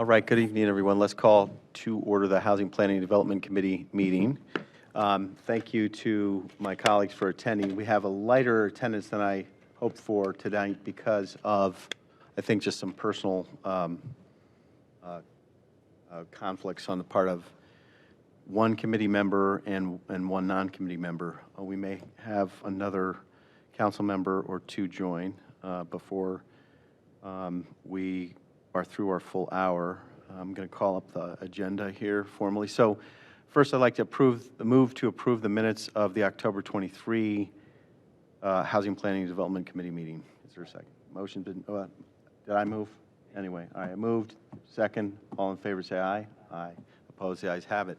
All right, good evening, everyone. Let's call to order the Housing Planning and Development Committee meeting. Thank you to my colleagues for attending. We have a lighter attendance than I hoped for tonight because of, I think, just some personal conflicts on the part of one committee member and one non-committee member. We may have another council member or two join before we are through our full hour. I'm going to call up the agenda here formally. So first, I'd like to move to approve the minutes of the October 23 Housing Planning and Development Committee meeting. Is there a second? Motion did I move? Anyway, all right, I moved. Second. All in favor say aye. Aye. Opposed? The ayes have it.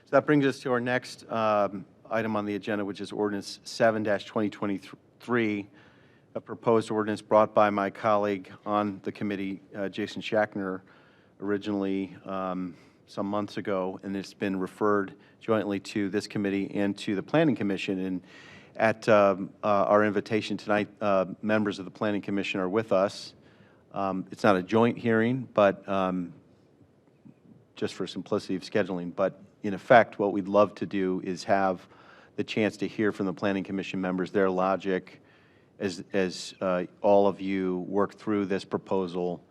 So that brings us to our next item on the agenda, which is Ordinance 7-2023, a proposed ordinance brought by my colleague on the committee, Jason Schachner, originally some months ago, and it's been referred jointly to this committee and to the Planning Commission. And at our invitation tonight, members of the Planning Commission are with us. It's not a joint hearing, but just for simplicity of scheduling. But in effect, what we'd love to do is have the chance to hear from the Planning Commission members, their logic, as all of you work through this proposal,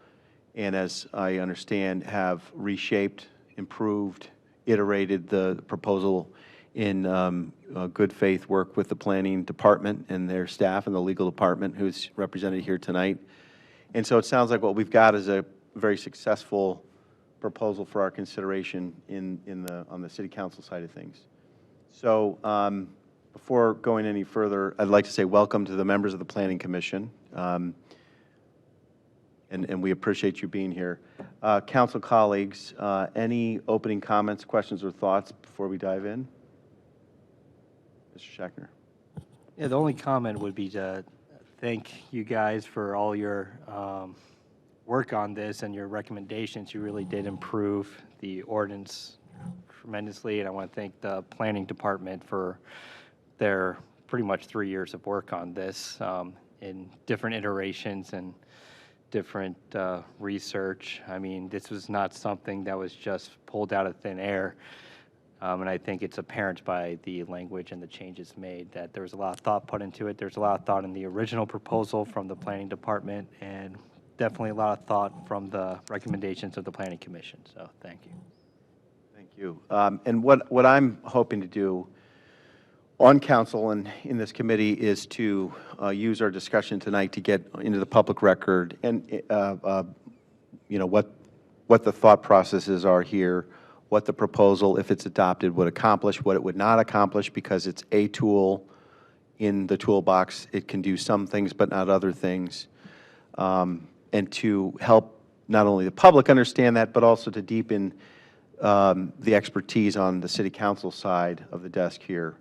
and as I understand, have reshaped, improved, iterated the proposal in good faith work with the Planning Department and their staff and the Legal Department, who's represented here tonight. And so it sounds like what we've got is a very successful proposal for our consideration on the City Council side of things. So before going any further, I'd like to say welcome to the members of the Planning Commission, and we appreciate you being here. Council colleagues, any opening comments, questions, or thoughts before we dive in? Mr. Schachner. Yeah, the only comment would be to thank you guys for all your work on this and your recommendations. You really did improve the ordinance tremendously, and I want to thank the Planning Department for their pretty much 3 years of work on this in different iterations and different research. I mean, this was not something that was just pulled out of thin air. And I think it's apparent by the language and the changes made that there was a lot of thought put into it. There's a lot of thought in the original proposal from the Planning Department, and definitely a lot of thought from the recommendations of the Planning Commission. So thank you. Thank you. And what I'm hoping to do on council and in this committee is to use our discussion tonight to get into the public record and you know what the thought processes are here, what the proposal, if it's adopted, would accomplish, what it would not accomplish, because it's a tool in the toolbox. It can do some things but not other things, and to help not only the public understand that, but also to deepen the expertise on the City Council side of the desk here.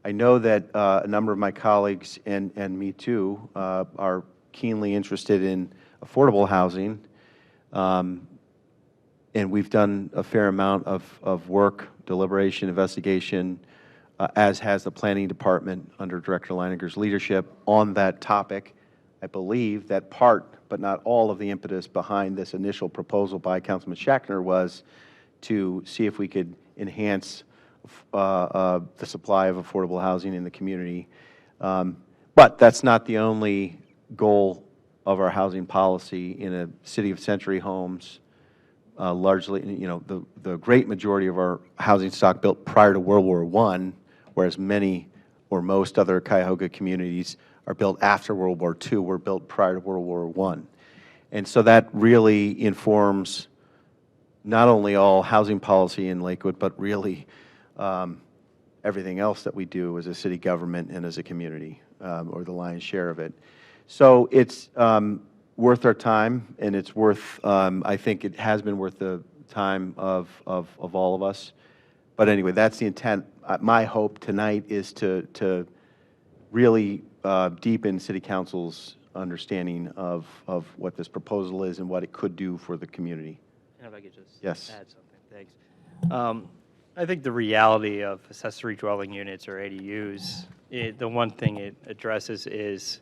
I know that a number of my colleagues and me too are keenly interested in affordable housing, and we've done a fair amount of work, deliberation, investigation, as has the Planning Department under Director Leininger's leadership on that topic. I believe that part, but not all, of the impetus behind this initial proposal by Councilman Schachner was to see if we could enhance the supply of affordable housing in the community. But that's not the only goal of our housing policy in a city of century homes. Largely, you know, the great majority of our housing stock built prior to World War I, whereas many or most other Cuyahoga communities are built after World War II, were built prior to World War I. And so that really informs not only all housing policy in Lakewood, but really everything else that we do as a city government and as a community, or the lion's share of it. So it's worth our time, and it's worth, I think it has been worth the time of all of us. But anyway, that's the intent. My hope tonight is to really deepen City Council's understanding of what this proposal is and what it could do for the community. And if I could just Yes. add something, thanks. I think the reality of accessory dwelling units or ADUs, the one thing it addresses is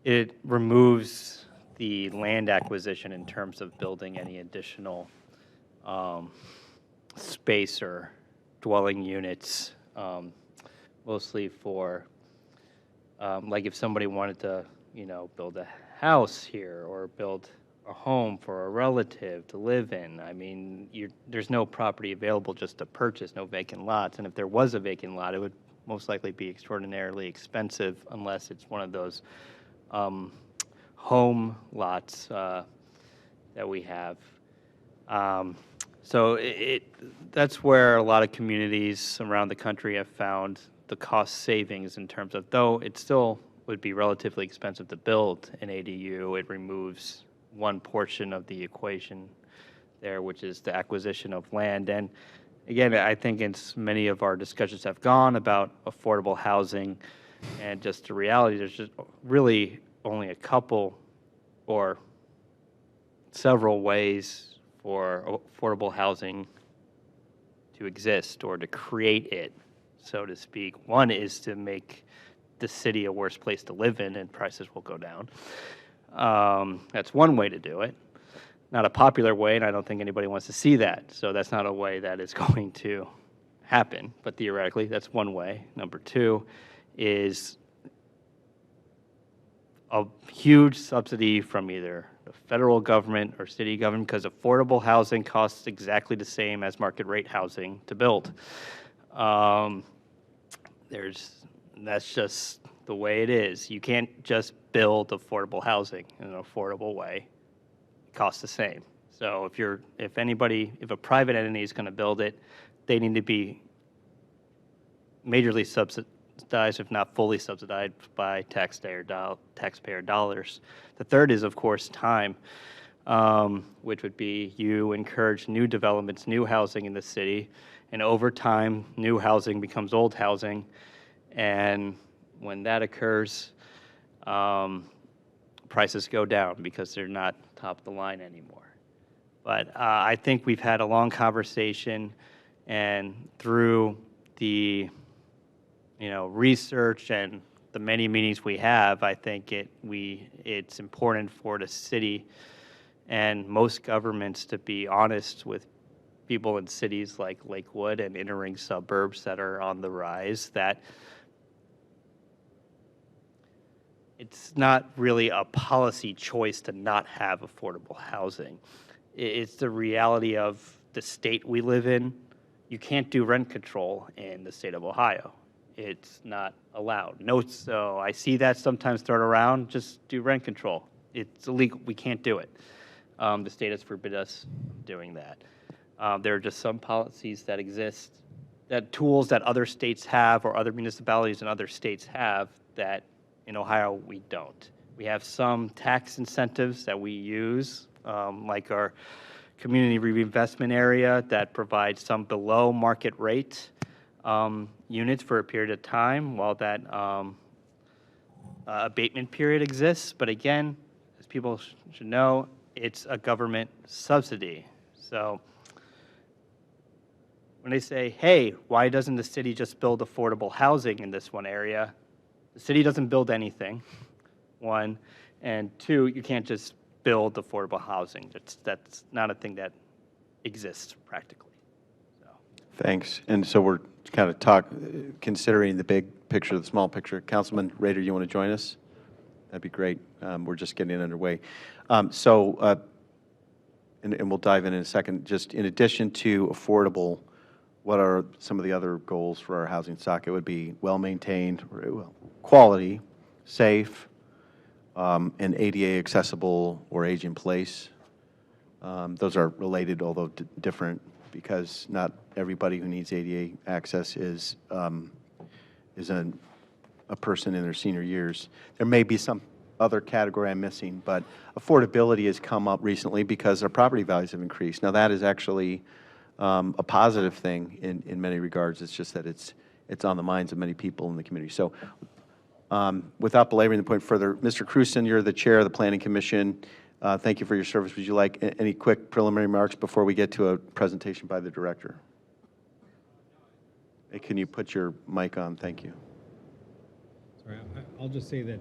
it removes the land acquisition in terms of building any additional space or dwelling units, mostly for, like if somebody wanted to, build a house here or build a home for a relative to live in. I mean, there's no property available just to purchase, no vacant lots. And if there was a vacant lot, it would most likely be extraordinarily expensive unless it's one of those home lots that we have. So that's where a lot of communities around the country have found the cost savings in terms of, though it still would be relatively expensive to build an ADU, it removes one portion of the equation there, which is the acquisition of land. And again, I think many of our discussions have gone about affordable housing, and just the reality, there's just really only a couple or several ways for affordable housing to exist or to create it, so to speak. One is to make the city a worse place to live in, and prices will go down. That's one way to do it. Not a popular way, and I don't think anybody wants to see that. So that's not a way that is going to happen. But theoretically, that's one way. Number two is a huge subsidy from either the federal government or city government, because affordable housing costs exactly the same as market rate housing to build. That's just the way it is. You can't just build affordable housing in an affordable way. It costs the same. So if a private entity is going to build it, they need to be majorly subsidized, if not fully subsidized, by taxpayer dollars. The third is, of course, time, which would be you encourage new developments, new housing in the city, and over time, new housing becomes old housing. And when that occurs, prices go down because they're not top of the line anymore. But I think we've had a long conversation, and through the research and the many meetings we have, I think it's important for the city and most governments to be honest with people in cities like Lakewood and inner ring suburbs that are on the rise, that it's not really a policy choice to not have affordable housing. It's the reality of the state we live in. You can't do rent control in the state of Ohio. It's not allowed. No, so I see that sometimes thrown around, just do rent control. It's illegal. We can't do it. The state has forbid us doing that. There are just some policies that exist, that tools that other states have or other municipalities in other states have that in Ohio we don't. We have some tax incentives that we use, like our community reinvestment area that provides some below market rate units for a period of time while that abatement period exists. But again, as people should know, it's a government subsidy. So when they say, hey, why doesn't the city just build affordable housing in this one area? The city doesn't build anything, one. And two, you can't just build affordable housing. That's not a thing that exists practically. So. Thanks. And so we're kind of considering the big picture, the small picture. Councilman Rader, you want to join us? That'd be great. We're just getting underway. And we'll dive in a second. Just in addition to affordable, what are some of the other goals for our housing stock? It would be well-maintained, quality, safe, and ADA accessible or age in place. Those are related, although different, because not everybody who needs ADA access is a person in their senior years. There may be some other category I'm missing, but affordability has come up recently because our property values have increased. Now, that is actually a positive thing in many regards. It's just that it's on the minds of many people in the community. So without belaboring the point further, Mr. Krewson, you're the chair of the Planning Commission. Thank you for your service. Would you like any quick preliminary remarks before we get to a presentation by the director? Hey, can you put your mic on? Thank you. Sorry, I'll just say that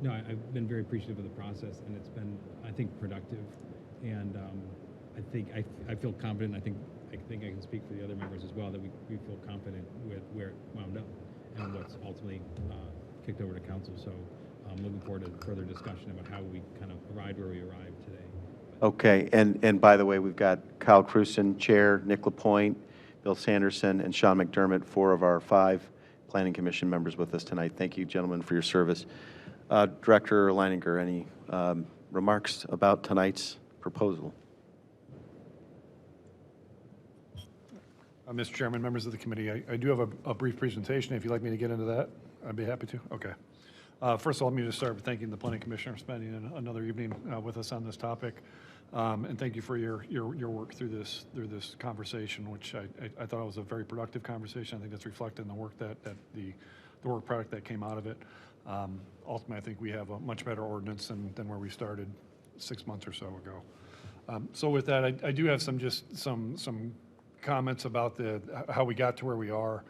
No, I've been very appreciative of the process, and it's been, I think, productive. And I think I feel confident. I think I can speak for the other members as well that we feel confident with where it wound up and what's ultimately kicked over to council. So I'm looking forward to further discussion about how we kind of arrived where we arrived today. Okay, and by the way, we've got Kyle Cruzen, Chair, Nick Lapointe, Bill Sanderson, and Sean McDermott, 4 of our 5 Planning Commission members with us tonight. Thank you, gentlemen, for your service. Director Leininger, any remarks about tonight's proposal? Mr. Chairman, members of the committee, I do have a brief presentation. If you'd like me to get into that, I'd be happy to. Okay. First of all, let me just start with thanking the Planning Commission for spending another evening with us on this topic. And thank you for your work through this conversation, which I thought was a very productive conversation. I think that's reflected in the work that the work product that came out of it. Ultimately, I think we have a much better ordinance than where we started 6 months or so ago. So with that, I do have some comments about how we got to where we are.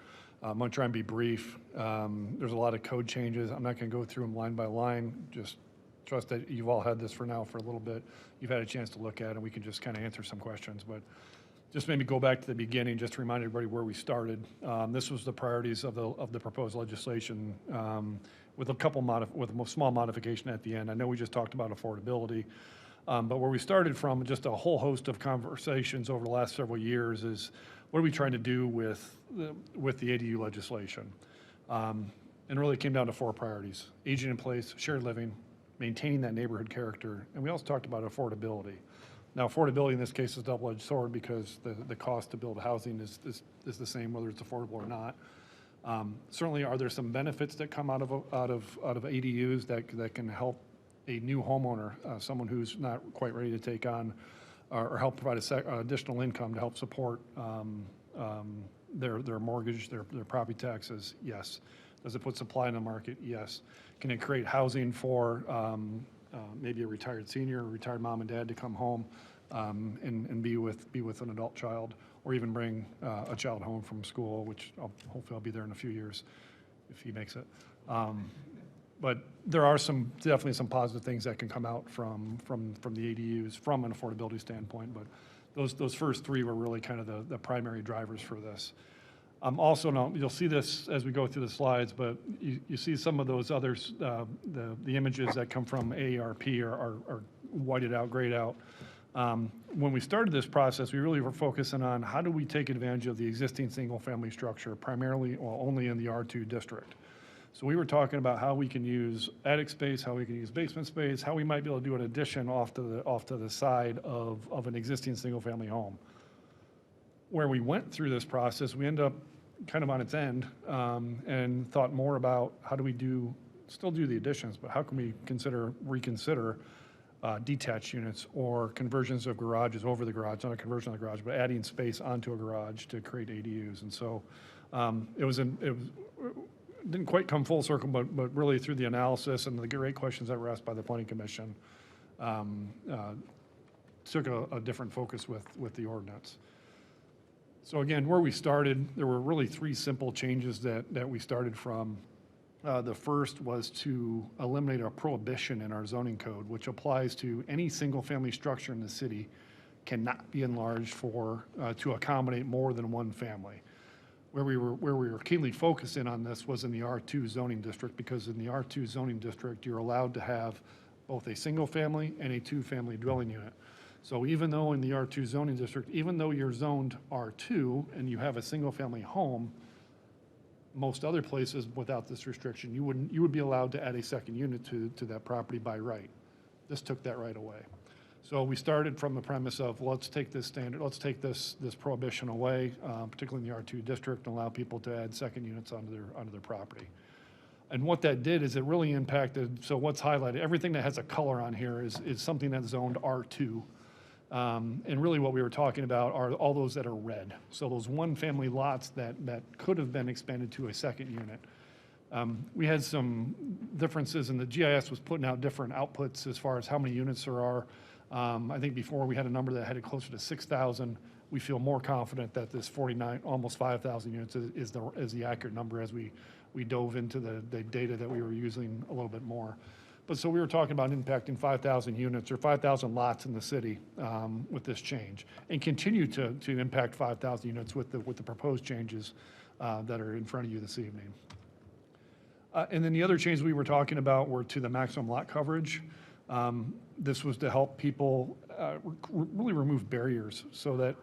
I'm going to try and be brief. There's a lot of code changes. I'm not going to go through them line by line. Just trust that you've all had this for a little bit. You've had a chance to look at it, and we can just kind of answer some questions. But just maybe go back to the beginning, just to remind everybody where we started. This was the priorities of the proposed legislation, with a small modification at the end. I know we just talked about affordability. But where we started from, just a whole host of conversations over the last several years, is what are we trying to do with the ADU legislation? And really it came down to 4 priorities: aging in place, shared living, maintaining that neighborhood character, and we also talked about affordability. Now, affordability in this case is a double-edged sword because the cost to build housing is the same whether it's affordable or not. Certainly, are there some benefits that come out of ADUs that can help a new homeowner, someone who's not quite ready to take on or help provide additional income to help support their mortgage, their property taxes? Yes. Does it put supply in the market? Yes. Can it create housing for maybe a retired senior, or retired mom and dad to come home and be with an adult child, or even bring a child home from school, which hopefully I'll be there in a few years if he makes it. But there are definitely some positive things that can come out from the ADUs from an affordability standpoint. But those first 3 were really kind of the primary drivers for this. Also, now you'll see this as we go through the slides, but you see some of those others, the images that come from AARP are whited out, grayed out. When we started this process, we really were focusing on how do we take advantage of the existing single-family structure, primarily or only in the R2 district. So we were talking about how we can use attic space, how we can use basement space, how we might be able to do an addition off to the side of an existing single-family home. Where we went through this process, we ended up kind of on its end and thought more about how do we still do the additions, but how can we reconsider detached units or conversions of garages over the garage, not a conversion of the garage, but adding space onto a garage to create ADUs. And so it didn't quite come full circle, but really through the analysis and the great questions that were asked by the Planning Commission, took a different focus with the ordinance. So again, where we started, there were really 3 simple changes that we started from. The first was to eliminate a prohibition in our zoning code, which applies to any single-family structure in the city cannot be enlarged to accommodate more than 1 family. Where we were keenly focused in on this was in the R2 zoning district, because in the R2 zoning district, you're allowed to have both a single-family and a 2-family dwelling unit. So even though in the R2 zoning district, even though you're zoned R2 and you have a single-family home, most other places without this restriction, you would be allowed to add a second unit to that property by right. This took that right away. So we started from the premise of let's take this prohibition away, particularly in the R2 district, and allow people to add second units onto their property. And what that did is it really impacted. So what's highlighted, everything that has a color on here is something that's zoned R2. And really what we were talking about are all those that are red. So those 1-family lots that could have been expanded to a second unit. We had some differences, and the GIS was putting out different outputs as far as how many units there are. I think before we had a number that headed closer to 6,000. We feel more confident that this 49, almost 5,000 units is the accurate number as we dove into the data that we were using a little bit more. But so we were talking about impacting 5,000 units or 5,000 lots in the city with this change, and continue to impact 5,000 units with the proposed changes that are in front of you this evening. And then the other changes we were talking about were to the maximum lot coverage. This was to help people really remove barriers so that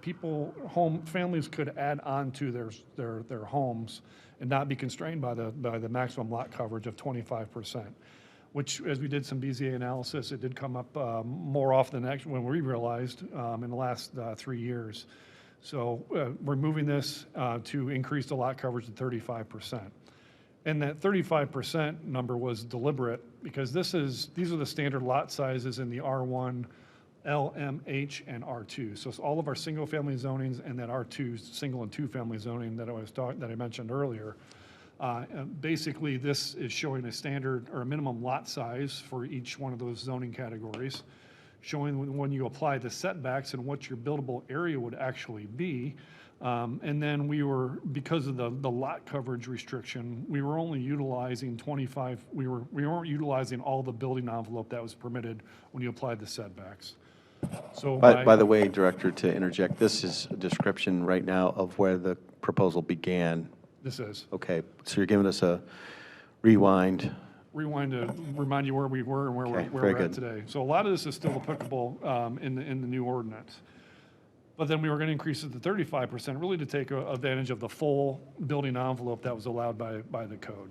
families could add on to their homes and not be constrained by the maximum lot coverage of 25%. Which, as we did some BZA analysis, it did come up more often than when we realized in the last 3 years. So we're moving this to increase the lot coverage to 35%. And that 35% number was deliberate because these are the standard lot sizes in the R1, L, M, H, and R2. So it's all of our single-family zonings and that R2 single and two-family zoning that I mentioned earlier. Basically, this is showing a standard or a minimum lot size for each one of those zoning categories, showing when you apply the setbacks and what your buildable area would actually be. And then because of the lot coverage restriction, we were only utilizing we weren't utilizing all the building envelope that was permitted when you applied the setbacks. So By the way, Director, to interject, this is a description right now of where the proposal began. This is. Okay, so you're giving us a rewind. To remind you where we were and where Okay, we're very at good. today. So a lot of this is still applicable in the new ordinance. But then we were going to increase it to 35%, really to take advantage of the full building envelope that was allowed by the code.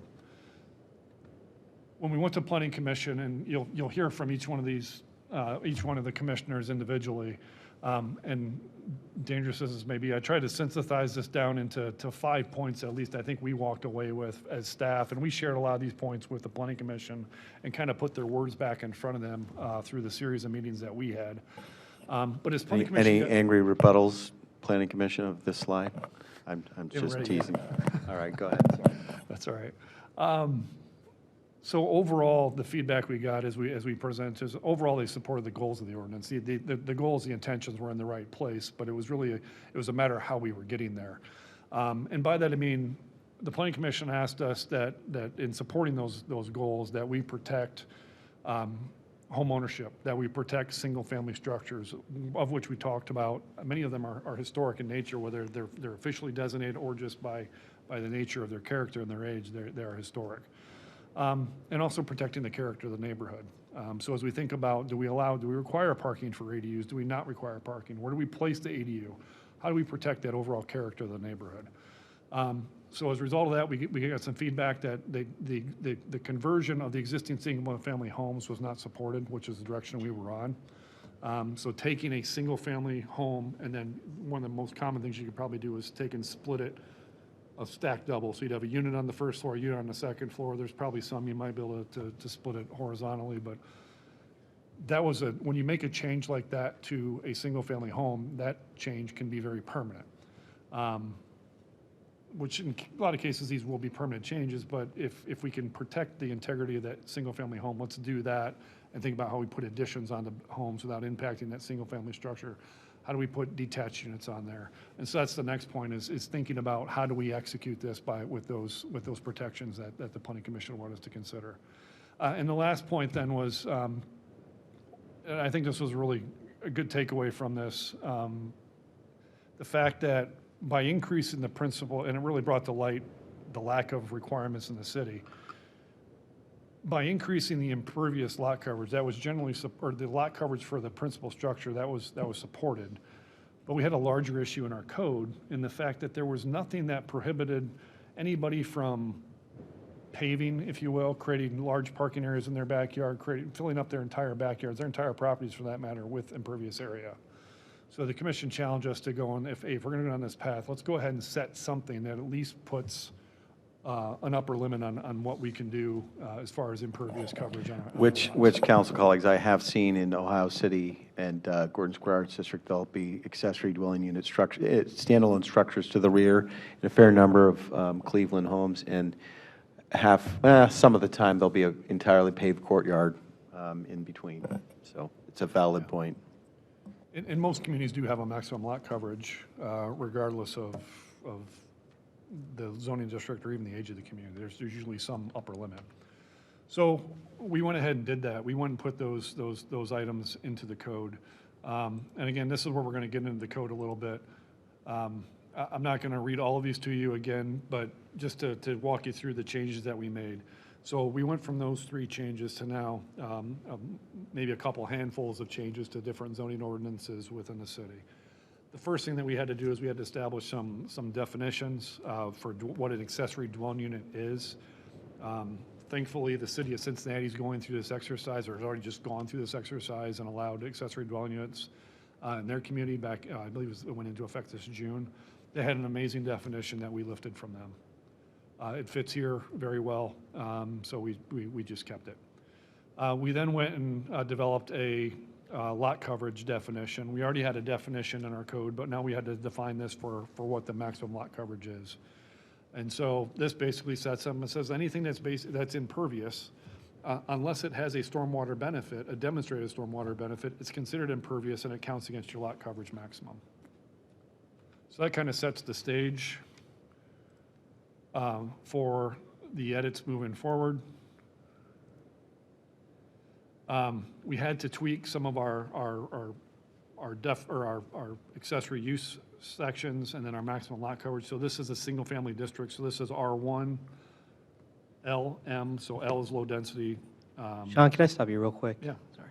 When we went to Planning Commission, and you'll hear from each one of the commissioners individually, and dangerous as this may be, I tried to synthesize this down into 5 points at least I think we walked away with as staff, and we shared a lot of these points with the Planning Commission and kind of put their words back in front of them through the series of meetings that we had. But as Planning Commission... Any angry rebuttals, Planning Commission, of this slide? I'm just ready. teasing. All right, go ahead. That's all right. So overall, the feedback we got as we presented is overall they supported the goals of the ordinance. The goals, the intentions were in the right place, but it was a matter of how we were getting there. And by that I mean the Planning Commission asked us that in supporting those goals that we protect home ownership, that we protect single-family structures, of which we talked about. Many of them are historic in nature, whether they're officially designated or just by the nature of their character and their age, they are historic. And also protecting the character of the neighborhood. So as we think about, do we require parking for ADUs? Do we not require parking? Where do we place the ADU? How do we protect that overall character of the neighborhood? So as a result of that, we got some feedback that the conversion of the existing single-family homes was not supported, which is the direction we were on. So taking a single-family home, and then one of the most common things you could probably do is take and split it, a stacked double. So you'd have a unit on the first floor, a unit on the second floor. There's probably some you might be able to split it horizontally, but that was when you make a change like that to a single-family home, that change can be very permanent. Which in a lot of cases, these will be permanent changes, but if we can protect the integrity of that single-family home, let's do that and think about how we put additions on the homes without impacting that single-family structure. How do we put detached units on there? And so that's the next point is thinking about how do we execute this with those protections that the Planning Commission wanted us to consider. And the last point then was, and I think this was really a good takeaway from this, the fact that by increasing the principal, and it really brought to light the lack of requirements in the city, by increasing the impervious lot coverage, that was generally, or the lot coverage for the principal structure, that was supported. But we had a larger issue in our code in the fact that there was nothing that prohibited anybody from paving, if you will, creating large parking areas in their backyard, filling up their entire backyards, their entire properties for that matter, with impervious area. So the commission challenged us to go on, if we're going to go down this path, let's go ahead and set something that at least puts an upper limit on what we can do as far as impervious coverage. Which council colleagues I have seen in Ohio City and Gordon Square Arts District, there'll be accessory dwelling unit structure, standalone structures to the rear in a fair number of Cleveland homes, and some of the time there'll be an entirely paved courtyard in between. So it's a valid point. And most communities do have a maximum lot coverage regardless of the zoning district or even the age of the community. There's usually some upper limit. So we went ahead and did that. We went and put those items into the code. And again, this is where we're going to get into the code a little bit. I'm not going to read all of these to you again, but just to walk you through the changes that we made. So we went from those 3 changes to now maybe a couple handfuls of changes to different zoning ordinances within the city. The first thing that we had to do is we had to establish some definitions for what an accessory dwelling unit is. Thankfully, the city of Cincinnati is going through this exercise, or has already just gone through this exercise and allowed accessory dwelling units in their community back, I believe it went into effect this June. They had an amazing definition that we lifted from them. It fits here very well, so we just kept it. We then went and developed a lot coverage definition. We already had a definition in our code, but now we had to define this for what the maximum lot coverage is. And so this basically sets up and says anything that's impervious, unless it has a stormwater benefit, a demonstrated stormwater benefit, it's considered impervious and it counts against your lot coverage maximum. So that kind of sets the stage for the edits moving forward. We had to tweak some of our accessory use sections and then our maximum lot coverage. So this is a single family district. So this is R1, LM, so L is low density. Sean, can I stop you real quick? Yeah. Sorry.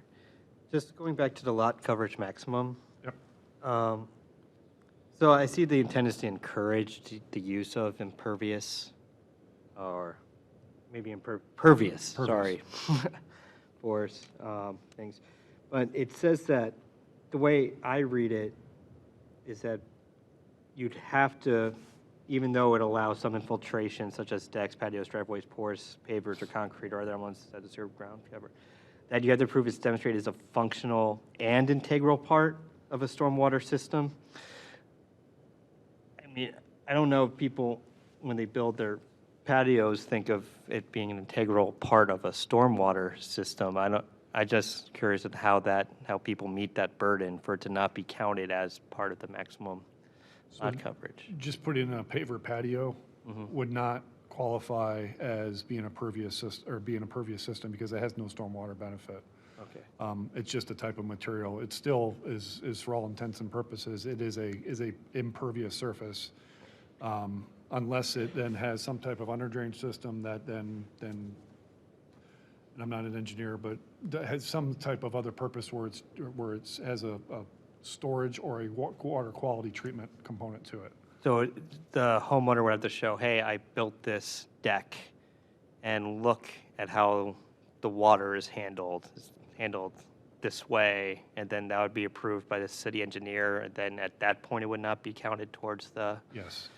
Just going back to the lot coverage maximum. Yep. So I see the intent is to encourage the use of impervious, or maybe pervious, sorry, force things. But it says that, the way I read it, is that you'd have to, even though it allows some infiltration, such as decks, patios, driveways, porous, pavers, or concrete, or other elements that disturb ground, whatever, that you have to prove it's demonstrated as a functional and integral part of a stormwater system. I mean, I don't know if people, when they build their patios, think of it being an integral part of a stormwater system. I just curious at how people meet that burden for it to not be counted as part of the maximum lot coverage. Just putting in a paver patio would not qualify as being a pervious system, or being a pervious system, because it has no stormwater benefit. Okay. It's just a type of material. It still is for all intents and purposes, it is a impervious surface, unless it then has some type of under drain system that then, and I'm not an engineer, but that has some type of other purpose where it has a storage or a water quality treatment component to it. So the homeowner would have to show, hey, I built this deck, and look at how the water is handled this way, and then that would be approved by the city engineer, and then at that point, it would not be counted towards the... Yes.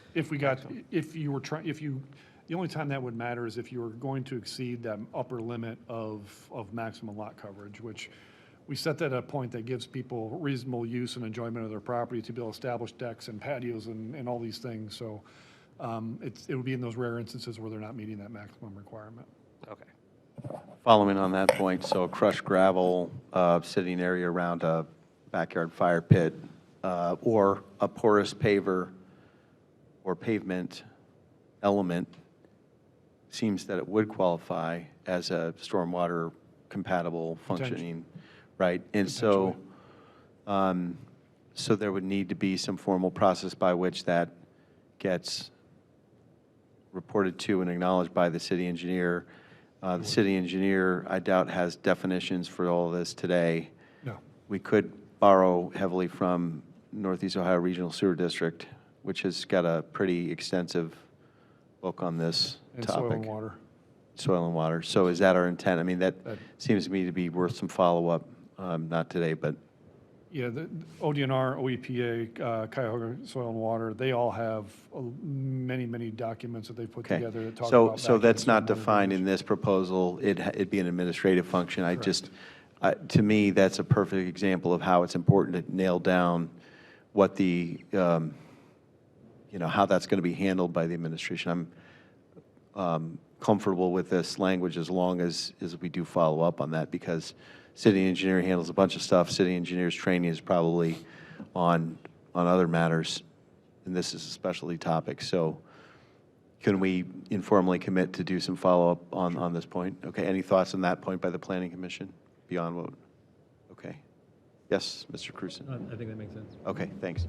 The only time that would matter is if you were going to exceed that upper limit of maximum lot coverage, which we set that at a point that gives people reasonable use and enjoyment of their property to be able to establish decks and patios and all these things. So it would be in those rare instances where they're not meeting that maximum requirement. Okay. Following on that point, so crushed gravel sitting area around a backyard fire pit, or a porous paver or pavement element, seems that it would qualify as a stormwater compatible functioning, right? And so, so there would need to be some formal process by which that gets reported to and acknowledged by the city engineer. The city engineer, I doubt, has definitions for all of this today. No. We could borrow heavily from Northeast Ohio Regional Sewer District, which has got a pretty extensive book on this And topic. soil and water. Soil and water. So is that our intent? I mean, that seems to me to be worth some follow-up, not today, but. Yeah, the ODNR, OEPA, Cuyahoga Soil and Water, they all have many, many documents that they put Okay. together that talk So, about. so that's not stormwater defined in drainage. this proposal. It'd be an administrative function. I just, to me, that's a perfect example of how it's important to nail down what the, how that's going to be handled by the administration. I'm comfortable with this language as long as we do follow up on that, because city engineer handles a bunch of stuff. City engineer's training is probably on other matters, and this is a specialty topic. So Can we informally commit to do some follow-up on this point? Okay, any thoughts on that point by the Planning Commission beyond what? Okay. Yes, Mr. Cruzen? I think that makes sense. Okay, thanks.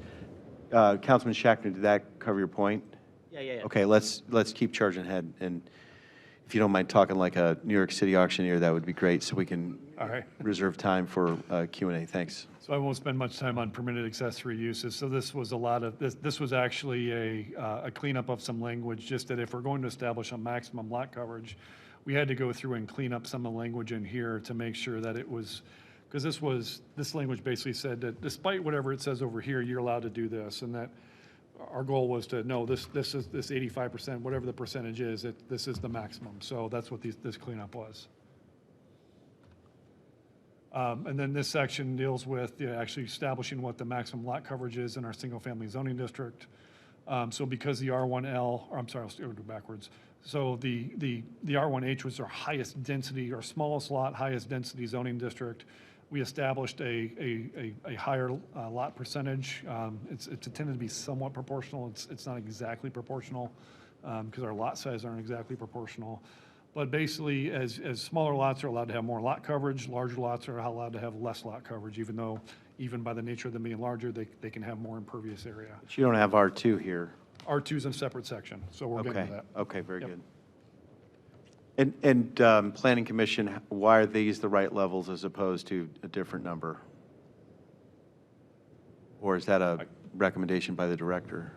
Councilman Shackner, did that cover your point? Yeah. Okay, let's keep charging ahead, and if you don't mind talking like a New York City auctioneer, that would be great, so we can All right. reserve time for Q&A. Thanks. So I won't spend much time on permitted accessory uses. So this was a lot of, this was actually a cleanup of some language, just that if we're going to establish a maximum lot coverage, we had to go through and clean up some of the language in here to make sure that it was, because this language basically said that despite whatever it says over here, you're allowed to do this, and that our goal was to, no, this 85%, whatever the percentage is, this is the maximum. So that's what this cleanup was. And then this section deals with actually establishing what the maximum lot coverage is in our single-family zoning district. So because the R1L, or I'm sorry, I'll do backwards. So the R1H was our highest density, our smallest lot, highest density zoning district. We established a higher lot percentage. It's intended to be somewhat proportional. It's not exactly proportional because our lot size aren't exactly proportional. But basically, as smaller lots are allowed to have more lot coverage, larger lots are allowed to have less lot coverage, even though, even by the nature of them being larger, they can have more impervious area. But you don't have R2 here. R2 is in a separate section, so we're getting Okay, to that. okay, very Yep. good. And Planning Commission, why are these the right levels as opposed to a different number? Or is that a recommendation by the director?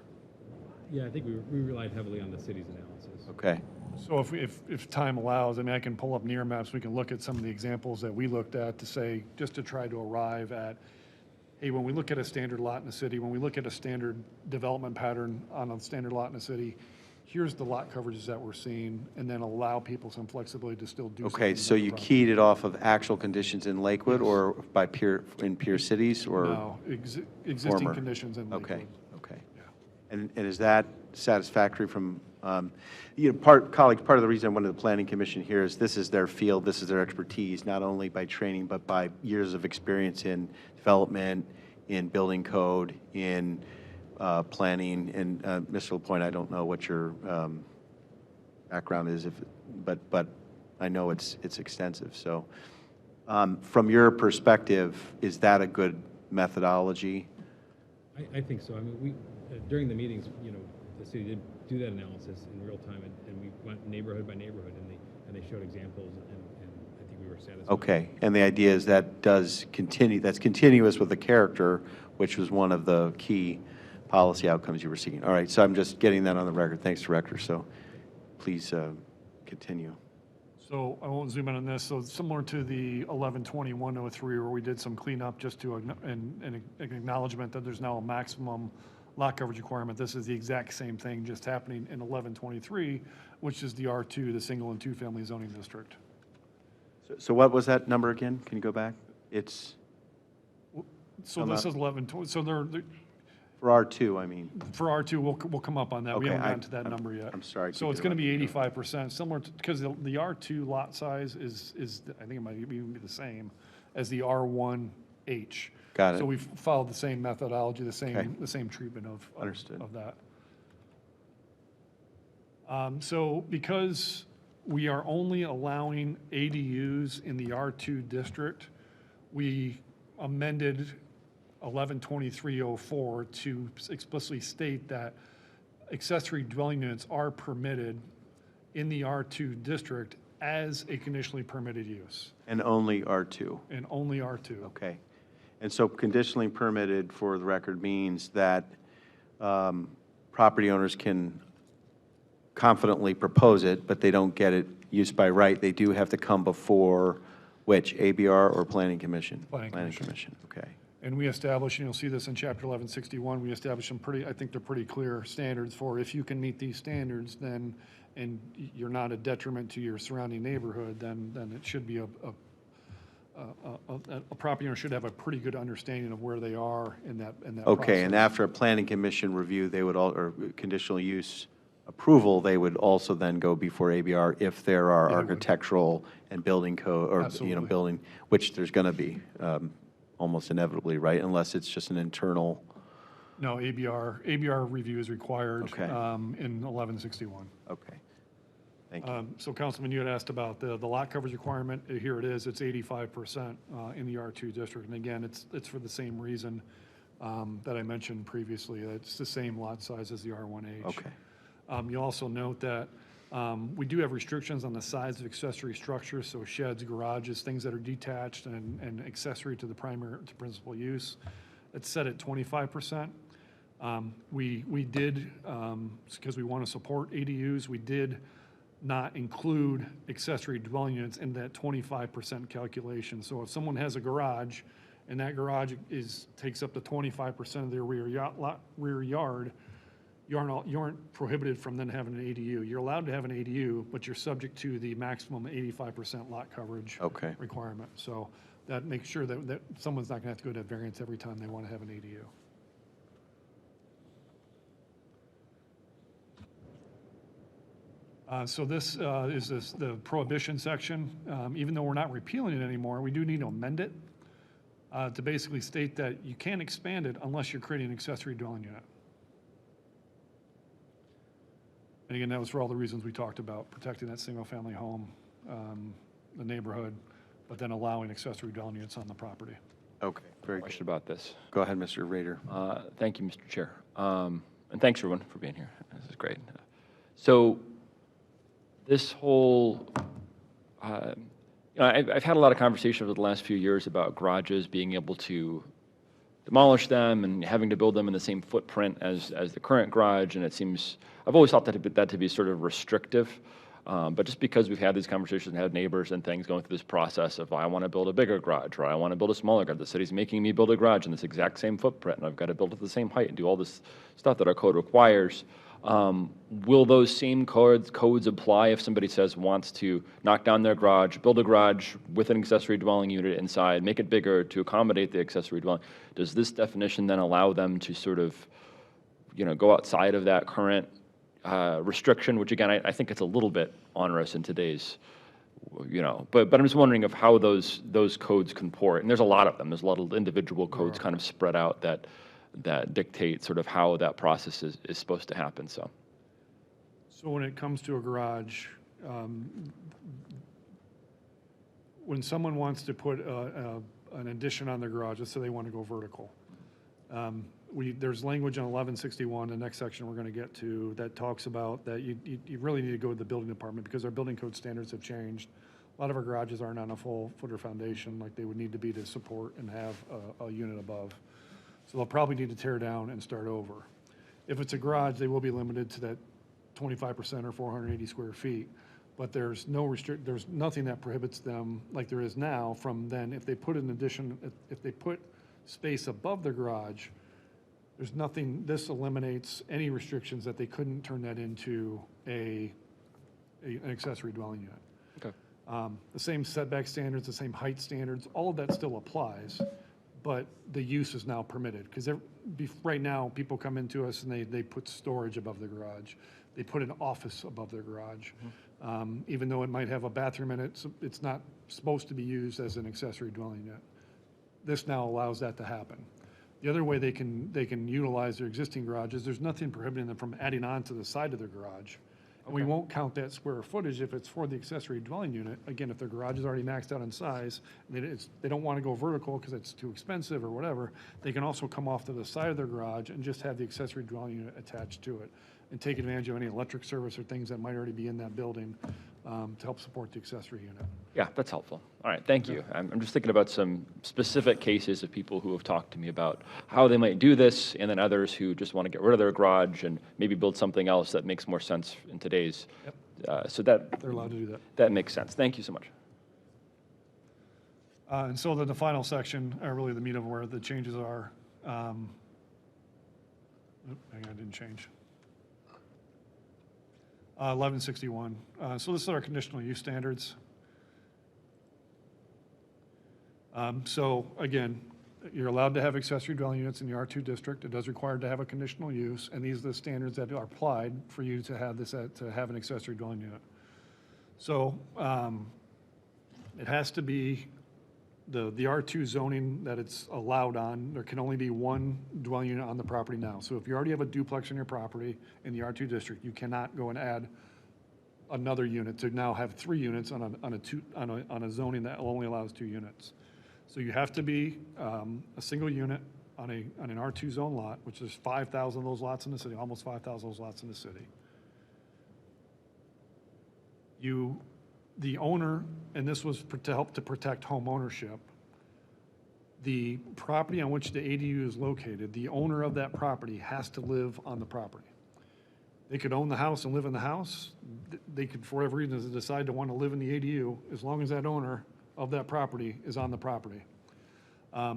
Yeah, I think we relied heavily on the city's analysis. Okay, So if time allows, I mean, I can pull up near maps, we can look at some of the examples that we looked at to say, just to try to arrive at, hey, when we look at a standard lot in the city, when we look at a standard development pattern on a standard lot in the city, here's the lot coverages that we're seeing, and then allow people some flexibility to still do something. okay, so you keyed it off of actual conditions in Lakewood or by peer cities or? No, existing former? conditions in Lakewood. Okay, okay. And is that satisfactory from, colleagues, part of the reason I wanted the Planning Commission here is this is their field, this is their expertise, not only by training, but by years of experience in development, in building code, in planning. And Mr. LaPointe, I don't know what your background is, but I know it's extensive. So from your perspective, is that a good methodology? I think so. I mean, we during the meetings, the city did do that analysis in real time, and we went neighborhood by neighborhood, and they showed examples, and I think we were satisfied. Okay, and the idea is that does continue, that's continuous with the character, which was one of the key policy outcomes you were seeking. All right, so I'm just getting that on the record. Thanks, Director. So please continue. So I won't zoom in on this. So similar to the 112103, where we did some cleanup just to an acknowledgement that there's now a maximum lot coverage requirement. This is the exact same thing just happening in 1123, which is the R2, the single and two family zoning district. So what was that number again? Can you go back? It's So I'm this not- is 1120. So they're for R2, I mean. for R2, we'll come up on that. We Okay, haven't gotten to that number yet. I'm sorry. So it's going to be 85%, similar to, because the R2 lot size is, I think it might even be the same as the R1H. Got it. So we've followed the same methodology, the Okay. same treatment of Understood. of that. So because we are only allowing ADUs in the R2 district, we amended 112304 to explicitly state that accessory dwelling units are permitted in the R2 district as a conditionally permitted use, And only R2. and only R2. Okay. And so conditionally permitted, for the record, means that property owners can confidently propose it, but they don't get it used by right. They do have to come before which, ABR or Planning Commission? Planning Commission, okay. And we establish, and you'll see this in Chapter 1161, we establish some I think they're pretty clear standards for if you can meet these standards, then, and you're not a detriment to your surrounding neighborhood, then it should be a property owner should have a pretty good understanding of where they are in that Okay, and process. after a Planning Commission review, they would all, or conditional use approval, they would also then go before ABR if there are They would. architectural and building code, or, Absolutely. building, which there's going to be almost inevitably, right? Unless it's just an internal No, ABR review is required Okay. in 1161. Okay. Thank you. So Councilman, you had asked about the lot coverage requirement. Here it is, it's 85% in the R2 district. And again, it's for the same reason that I mentioned previously. It's the same lot size as the R1H. Okay. You'll also note that we do have restrictions on the size of accessory structures, so sheds, garages, things that are detached and accessory to the primary, to principal use. It's set at 25%. We did, because we want to support ADUs, we did not include accessory dwelling units in that 25% calculation. So if someone has a garage and that garage takes up to 25% of their rear yard, you aren't prohibited from then having an ADU. You're allowed to have an ADU, but you're subject to the maximum 85% lot coverage Okay. requirement. So that makes sure that someone's not going to have to go to variance every time they want to have an ADU. So this is the prohibition section. Even though we're not repealing it anymore, we do need to amend it to basically state that you can't expand it unless you're creating an accessory dwelling unit. And again, that was for all the reasons we talked about, protecting that single-family home, the neighborhood, but then allowing accessory dwelling units on the property. Okay, very good. Question about this. Go ahead, Mr. Rader. Thank you, Mr. Chair. And thanks, everyone, for being here. This is great. So this whole, I've had a lot of conversation over the last few years about garages being able to demolish them and having to build them in the same footprint as the current garage, and it seems, I've always thought that to be sort of restrictive. But just because we've had these conversations and had neighbors and things going through this process of, I want to build a bigger garage, or I want to build a smaller garage, the city's making me build a garage in this exact same footprint, and I've got to build it the same height and do all this stuff that our code requires. Will those same codes apply if somebody wants to knock down their garage, build a garage with an accessory dwelling unit inside, make it bigger to accommodate the accessory dwelling? Does this definition then allow them to sort of, go outside of that current restriction, which again, I think it's a little bit onerous in today's, but I'm just wondering of how those codes comport. And there's a lot of them. There's a lot of individual codes kind of spread out that dictate sort of how that process is supposed to happen. So when it comes to a garage, when someone wants to put an addition on their garage, let's say they want to go vertical, there's language on 1161, the next section we're going to get to, that talks about that you really need to go to the building department because our building code standards have changed. A lot of our garages aren't on a full footer foundation like they would need to be to support and have a unit above. So they'll probably need to tear down and start over. If it's a garage, they will be limited to that 25% or 480 square feet. But there's nothing that prohibits them, like there is now, from then, if they put an addition, if they put space above the garage, there's nothing, this eliminates any restrictions that they couldn't turn that into an accessory dwelling unit. okay. The same setback standards, the same height standards, all of that still applies, but the use is now permitted. Because right now, people come into us and they put storage above the garage. They put an office above their garage. Even though it might have a bathroom in it, it's not supposed to be used as an accessory dwelling unit. This now allows that to happen. The other way they can utilize their existing garages, there's nothing prohibiting them from adding on to the side of their garage. And we won't count that square footage if it's for the accessory dwelling unit. Again, if their garage is already maxed out in size, and they don't want to go vertical because it's too expensive or whatever, they can also come off to the side of their garage and just have the accessory dwelling unit attached to it and take advantage of any electric service or things that might already be in that building to help support the accessory unit. Yeah, that's helpful. All right, thank you. I'm just thinking about some specific cases of people who have talked to me about how they might do this, and then others who just want to get rid of their garage and maybe build something else that makes more sense in today's. So that They're allowed to do that. that makes sense. Thank you so much. And so then the final section, really the meat of where the changes are. Hang on, I didn't change. 1161. So this is our conditional use standards. So again, you're allowed to have accessory dwelling units in the R2 district. It does require to have a conditional use, and these are the standards that are applied for you to have this to have an accessory dwelling unit. So it has to be the R2 zoning that it's allowed on, there can only be one dwelling unit on the property now. So if you already have a duplex on your property in the R2 district, you cannot go and add another unit to now have 3 units on a zoning that only allows 2 units. So you have to be a single unit on an R2 zone lot, which is 5,000 of those lots in the city, almost 5,000 of those lots in the city. The owner, and this was to help to protect home ownership, the property on which the ADU is located, the owner of that property has to live on the property. They could own the house and live in the house. They could, for whatever reason, decide to want to live in the ADU, as long as that owner of that property is on the property. A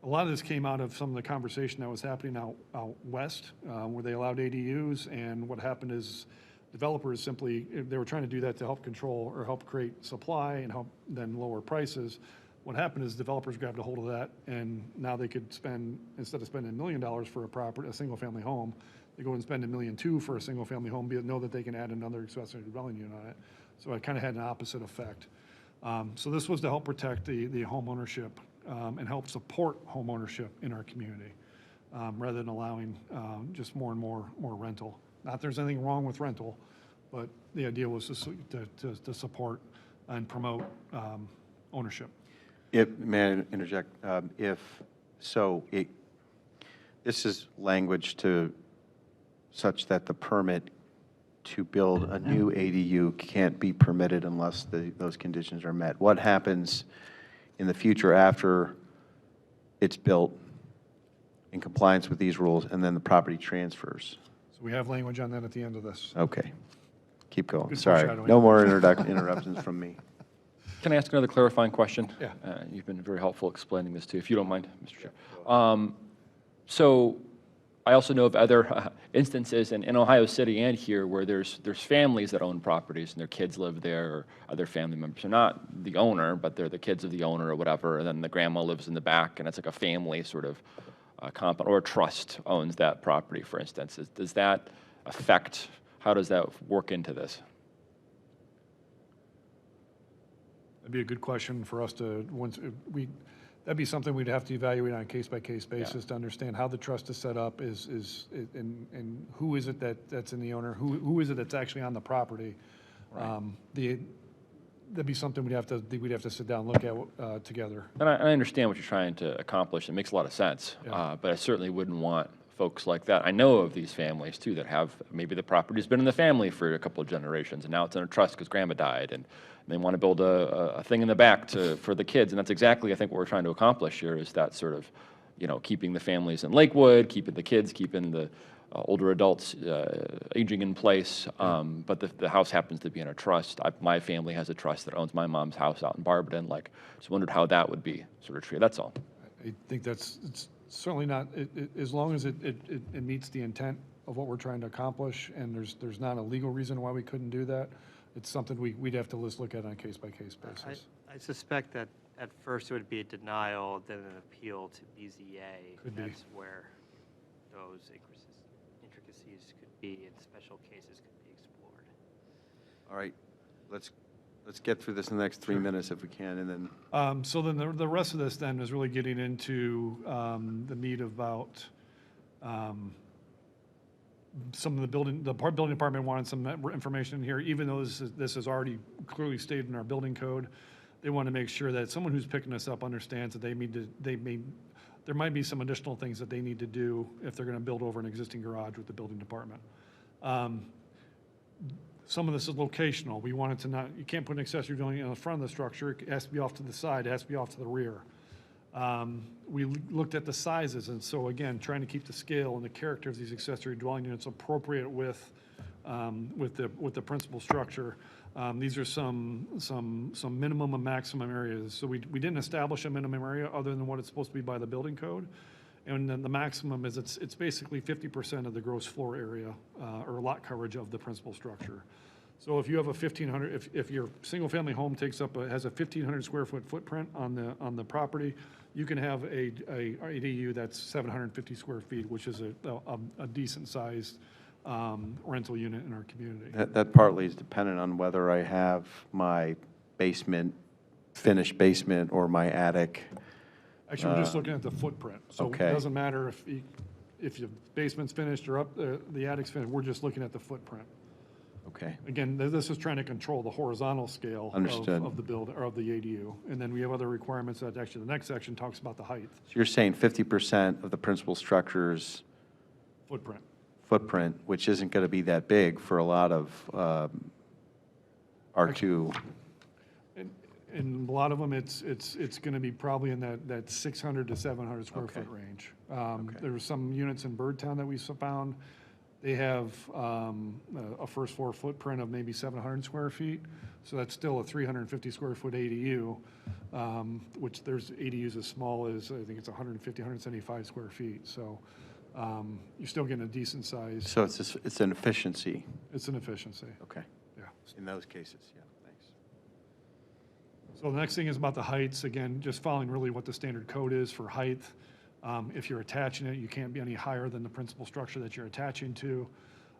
lot of this came out of some of the conversation that was happening out west, where they allowed ADUs, and what happened is developers simply, they were trying to do that to help control or help create supply and help then lower prices. What happened is developers grabbed a hold of that, and now they could spend, instead of spending $1 million for a single-family home, they go and spend $1.2 million for a single-family home, know that they can add another accessory dwelling unit on it. So it kind of had an opposite effect. So this was to help protect the home ownership and help support home ownership in our community, rather than allowing just more and more rental. Not that there's anything wrong with rental, but the idea was to support and promote ownership. May I interject? This is language such that the permit to build a new ADU can't be permitted unless those conditions are met. What happens in the future after it's built in compliance with these rules and then the property transfers? So we have language on that at the end of this. Okay. Keep going. Good Sorry. foreshadowing. No more interruptions from me. Can I ask another clarifying question? Yeah. You've been very helpful explaining this too, if you don't mind, Mr. Chair. So I also know of other instances in Ohio City and here where there's families that own properties and their kids live there, or other family members. They're not the owner, but they're the kids of the owner or whatever, and then the grandma lives in the back, and it's like a family sort of compound, or a trust owns that property, for instance. Does that affect, how does that work into this? That'd be a good question for us to, that'd be something we'd have to evaluate on a case-by-case basis to understand how the trust is set up, and who is it that's in the owner, who is it that's actually on the property. Right. That'd be something we'd have to sit down and look at together. And I understand what you're trying to accomplish. It makes a lot of sense. Yeah. But I certainly wouldn't want folks like that. I know of these families too that have, maybe the property's been in the family for a couple of generations, and now it's in a trust because grandma died, and they want to build a thing in the back for the kids. And that's exactly, I think, what we're trying to accomplish here, is that sort of, keeping the families in Lakewood, keeping the kids, keeping the older adults aging in place. But the house happens to be in a trust. My family has a trust that owns my mom's house out in Barberton. Just wondered how that would be sort of treated. That's all. I think it's certainly not, as long as it meets the intent of what we're trying to accomplish, and there's not a legal reason why we couldn't do that. It's something we'd have to look at on a case-by-case basis. I suspect that at first it would be a denial, then an appeal to BZA. Could be. That's where those intricacies could be, and special cases could be explored. All right. Let's get through this in the next 3 minutes if we can, and then. So then the rest of this then is really getting into the meat about some of the building department wanted some information here, even though this is already clearly stated in our building code. They want to make sure that someone who's picking this up understands that there might be some additional things that they need to do if they're going to build over an existing garage with the building department. Some of this is locational. We wanted to you can't put an accessory dwelling in the front of the structure. It has to be off to the side. It has to be off to the rear. We looked at the sizes, and so again, trying to keep the scale and the character of these accessory dwelling units appropriate with the principal structure. These are some minimum and maximum areas. So we didn't establish a minimum area other than what it's supposed to be by the building code. And then the maximum is it's basically 50% of the gross floor area or lot coverage of the principal structure. So if you have a 1,500, if your single-family home has a 1,500 square foot footprint on the property, you can have a ADU that's 750 square feet, which is a decent-sized rental unit in our community. That partly is dependent on whether I have my basement finished basement or my attic. Actually, we're just looking at the footprint. So it okay. doesn't matter if your basement's finished or the attic's finished, we're just looking at the footprint. Okay, Again, this is trying to control the horizontal scale Understood. of the build, or of the ADU. And then we have other requirements that actually the next section talks about the height, so you're saying 50% of the principal structure's footprint. footprint, which isn't going to be that big for a lot of R2. And a lot of them, it's going to be probably in that 600 to 700 square Okay. foot range. Okay. There were some units in Birdtown that we found. They have a first floor footprint of maybe 700 square feet. So that's still a 350 square foot ADU, which there's ADUs as small as, I think it's 150, 175 square feet. So you're still getting a decent size. So it's an efficiency. It's an efficiency, Okay, yeah. in those cases, yeah, thanks. So the next thing is about the heights. Again, just following really what the standard code is for height. If you're attaching it, you can't be any higher than the principal structure that you're attaching to.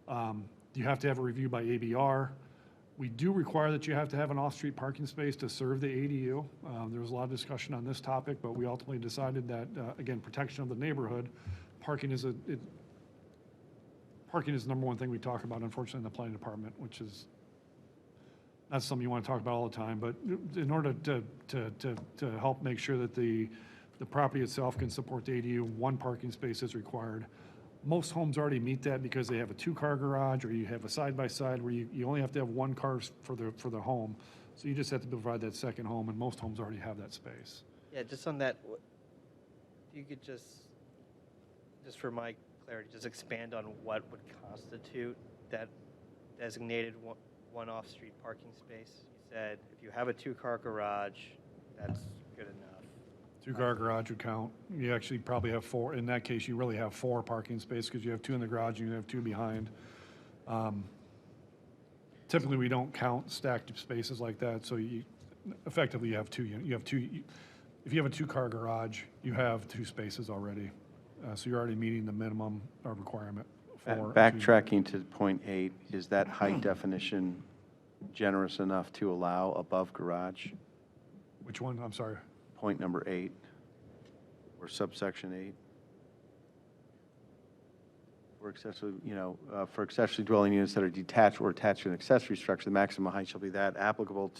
You have to have a review by ABR. We do require that you have to have an off-street parking space to serve the ADU. There was a lot of discussion on this topic, but we ultimately decided that, again, protection of the neighborhood, parking is the number one thing we talk about, unfortunately, in the planning department, which is not something you want to talk about all the time, but in order to help make sure that the property itself can support the ADU, one parking space is required. Most homes already meet that because they have a two-car garage, or you have a side-by-side where you only have to have one car for the home. So you just have to provide that second home, and most homes already have that space. Yeah, just on that, if you could just for my clarity, just expand on what would constitute that designated one off-street parking space. You said if you have a two-car garage, that's good enough. Two-car garage would count. You actually probably have four. In that case, you really have four parking spaces because you have two in the garage and you have two behind. Typically, we don't count stacked spaces like that, so effectively you have two. If you have a two-car garage, you have two spaces already. So you're already meeting the minimum requirement for. Backtracking to point 8, is that height definition generous enough to allow above garage? Which one? I'm sorry. Point number 8, or subsection 8? For accessory dwelling units that are detached or attached to an accessory structure, the maximum height shall be that applicable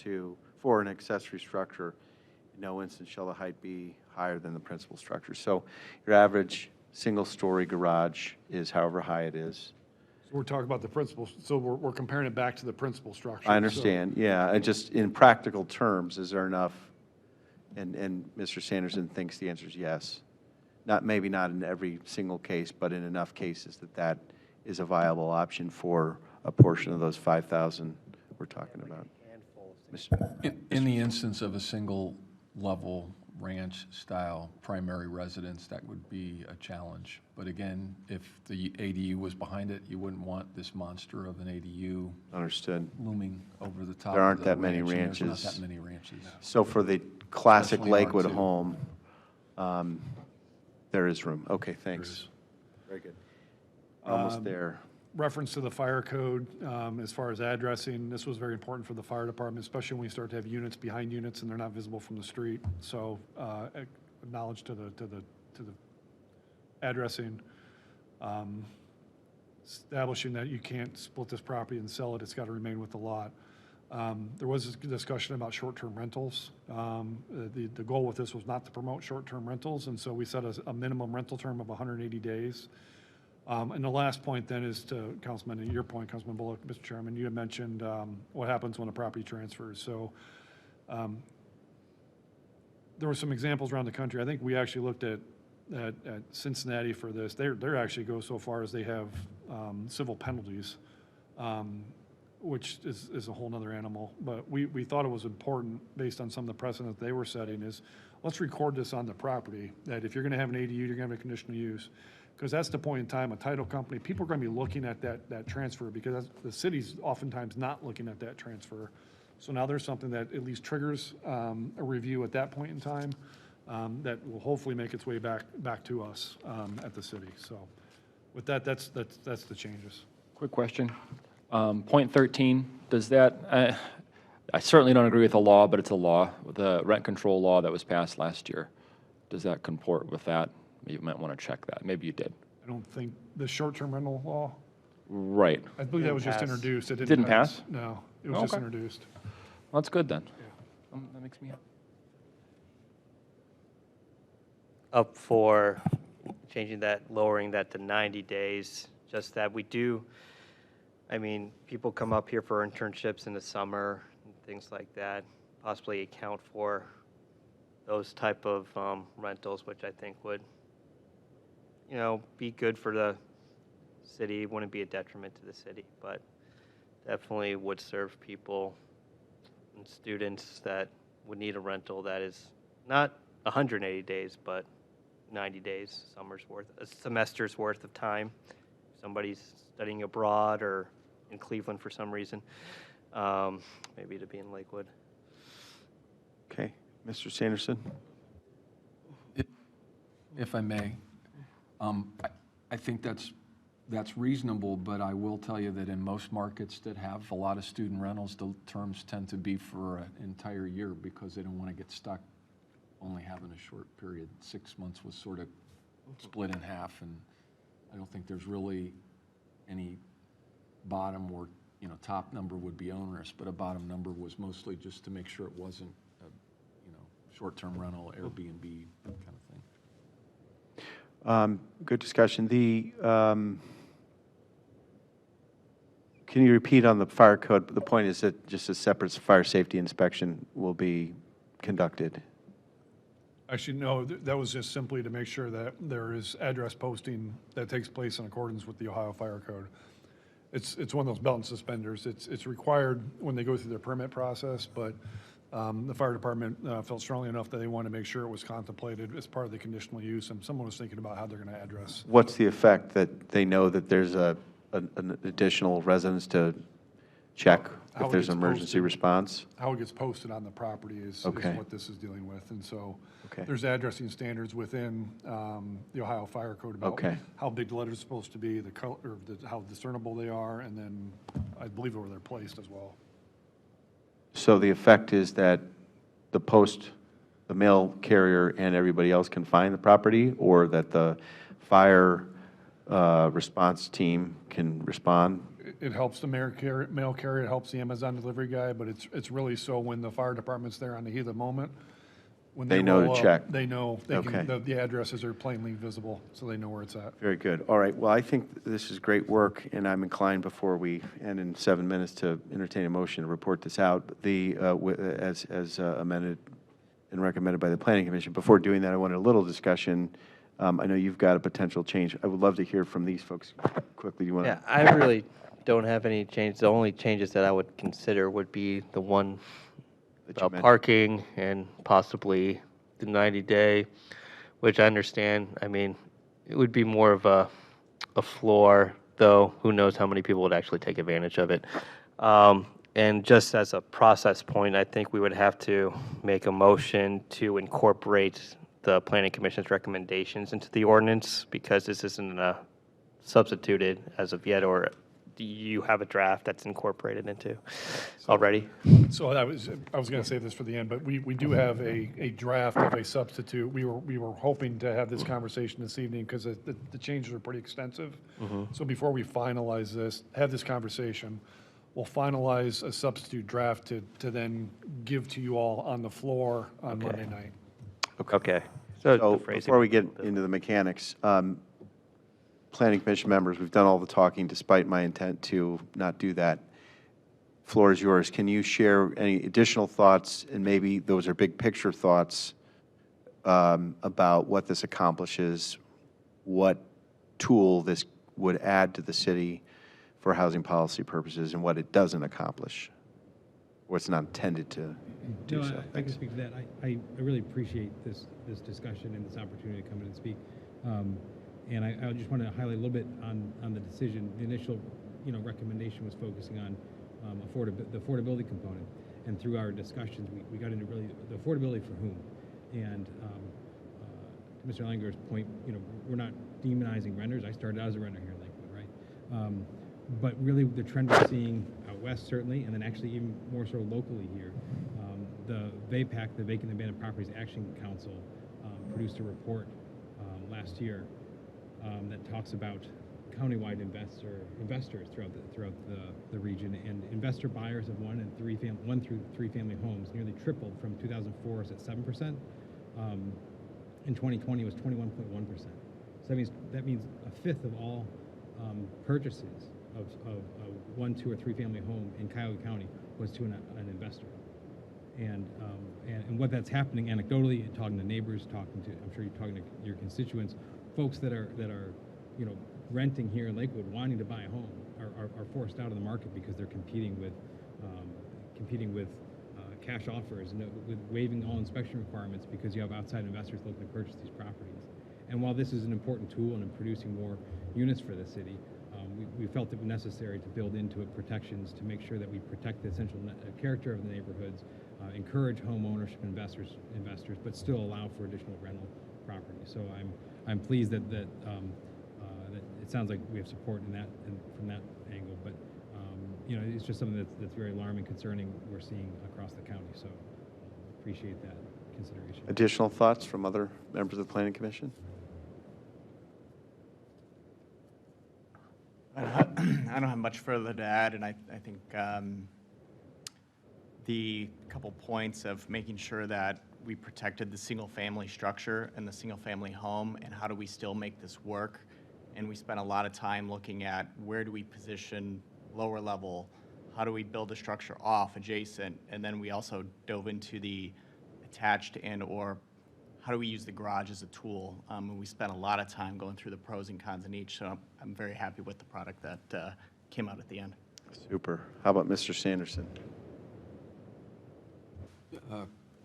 for an accessory structure. In no instance shall the height be higher than the principal structure. So your average single-story garage is however high it is. So we're talking about the principal, so we're comparing it back to the principal structure. I understand, yeah, and just in practical terms, is there enough? And Mr. Sanderson thinks the answer is yes. Maybe not in every single case, but in enough cases that is a viable option for a portion of those 5,000 we're talking about. In the instance of a single-level ranch-style primary residence, that would be a challenge. But again, if the ADU was behind it, you wouldn't want this monster of an ADU Understood. looming over the top. There aren't of the that many ranch, and ranches. There's not that many ranches. So for the classic Especially Lakewood R2. home, there is room. Okay, thanks. Very good. Almost there. Reference to the fire code, as far as addressing, this was very important for the fire department, especially when we start to have units behind units and they're not visible from the street. So, acknowledge to the addressing, establishing that you can't split this property and sell it, it's got to remain with the lot. There was a discussion about short-term rentals. The goal with this was not to promote short-term rentals, and so we set a minimum rental term of 180 days. And the last point then is to Councilman, your point, Councilman Bullock, Mr. Chairman, you had mentioned what happens when a property transfers. So there were some examples around the country. I think we actually looked at Cincinnati for this. They're actually go so far as they have civil penalties, which is a whole nother animal. But we thought it was important, based on some of the precedent they were setting, is let's record this on the property, that if you're going to have an ADU, you're going to have a conditional use. Because that's the point in time, a title company, people are going to be looking at that transfer, because the city's oftentimes not looking at that transfer. So now there's something that at least triggers a review at that point in time that will hopefully make its way back to us at the city. So with that, that's the changes. Quick question. Point 13, does that, I certainly don't agree with the law, but it's a law, the rent control law that was passed last year. Does that comport with that? You might want to check that. Maybe you did. I don't think the short-term rental law, Right. I believe that was just pass. introduced. It Didn't pass? No, it was just Okay. introduced. Well, that's good then. That makes me happy. Up for changing that, lowering that to 90 days, just that we do, I mean, people come up here for internships in the summer and things like that, possibly account for those type of rentals, which I think would, be good for the city, wouldn't be a detriment to the city, but definitely would serve people and students that would need a rental that is not 180 days, but 90 days, a semester's worth of time. Somebody's studying abroad or in Cleveland for some reason, maybe to be in Lakewood. Okay, Mr. Sanderson? If I may, I think that's reasonable, but I will tell you that in most markets that have a lot of student rentals, the terms tend to be for an entire year because they don't want to get stuck only having a short period. 6 months was sort of split in half, and I don't think there's really any bottom or, top number would be onerous, but a bottom number was mostly just to make sure it wasn't a, short-term rental, Airbnb kind of thing. Good discussion. Can you repeat on the fire code? The point is that just a separate fire safety inspection will be conducted. Actually, no, that was just simply to make sure that there is address posting that takes place in accordance with the Ohio Fire Code. It's one of those belt and suspenders. It's required when they go through their permit process, but the fire department felt strongly enough that they wanted to make sure it was contemplated as part of the conditional use, and someone was thinking about how they're going to address. What's the effect that they know that there's an additional residence to check How if it there's gets an emergency posted. response? How it gets posted on the property is Okay. what this is dealing with. And so Okay. there's addressing standards within the Ohio Fire Code about Okay. how big the letter's supposed to be, the color, or how discernible they are, and then I believe where they're placed as well. So the effect is that the mail carrier and everybody else can find the property, or that the fire response team can respond? It helps the mail carrier, it helps the Amazon delivery guy, but it's really so when the fire department's there on the heat of the moment, when They know to roll up, check. They know, Okay. the addresses are plainly visible, so they know where it's at. Very good. All right. Well, I think this is great work, and I'm inclined, before we end in 7 minutes, to entertain a motion to report this out, as amended and recommended by the Planning Commission. Before doing that, I wanted a little discussion. I know you've got a potential change. I would love to hear from these folks quickly. You want Yeah, I really don't have any change. The only changes that I would consider would be the one that you about mentioned? parking and possibly the 90-day, which I understand. I mean, it would be more of a floor, though. Who knows how many people would actually take advantage of it. And just as a process point, I think we would have to make a motion to incorporate the Planning Commission's recommendations into the ordinance, because this isn't substituted as of yet, or do you have a draft that's incorporated into already? So I was going to save this for the end, but we do have a draft of a substitute. We were hoping to have this conversation this evening because the changes are pretty extensive. So before we finalize this, have this conversation, we'll finalize a substitute draft to then give to you all on the floor on Monday night. Okay. So So the phrasing before we would be a get little bit- into the mechanics, Planning Commission members, we've done all the talking despite my intent to not do that. Floor is yours. Can you share any additional thoughts, and maybe those are big picture thoughts, about what this accomplishes, what tool this would add to the city for housing policy purposes, and what it doesn't accomplish, or it's not intended to do No, so? I can Thanks. speak to that. I really appreciate this discussion and this opportunity to come in and speak. And I just want to highlight a little bit on the decision. The initial, recommendation was focusing on the affordability component. And through our discussions, we got into really the affordability for whom. And to Mr. Langer's point, we're not demonizing renters. I started out as a renter here in Lakewood, right? But really, the trend we're seeing out west, certainly, and then actually even more so locally here, the VAPAC, the Vacant Abandoned Properties Action Council, produced a report last year that talks about countywide investors throughout the region, and investor buyers of one through three family homes nearly tripled from 2004 is at 7%. In 2020 it was 21.1%. So that means a fifth of all purchases of one, two, or three family home in Cuyahoga County was to an investor. And what that's happening anecdotally, talking to neighbors, I'm sure you're talking to your constituents, folks that are renting here in Lakewood, wanting to buy a home, are forced out of the market because they're competing with cash offers and with waiving all inspection requirements because you have outside investors looking to purchase these properties. And while this is an important tool in producing more units for the city, we felt it necessary to build into it protections to make sure that we protect the essential character of the neighborhoods, encourage home ownership investors, but still allow for additional rental property. So I'm pleased that that it sounds like we have support in that from that angle. But it's just something that's very alarming, concerning. We're seeing across the county. So appreciate that consideration. Additional thoughts from other members of the Planning Commission? I don't have much further to add, and I think the couple points of making sure that we protected the single-family structure and the single-family home, and how do we still make this work? And we spent a lot of time looking at where do we position lower level, how do we build the structure off adjacent, and then we also dove into the attached and or how do we use the garage as a tool? And we spent a lot of time going through the pros and cons in each, so I'm very happy with the product that came out at the end. Super. How about Mr. Sanderson?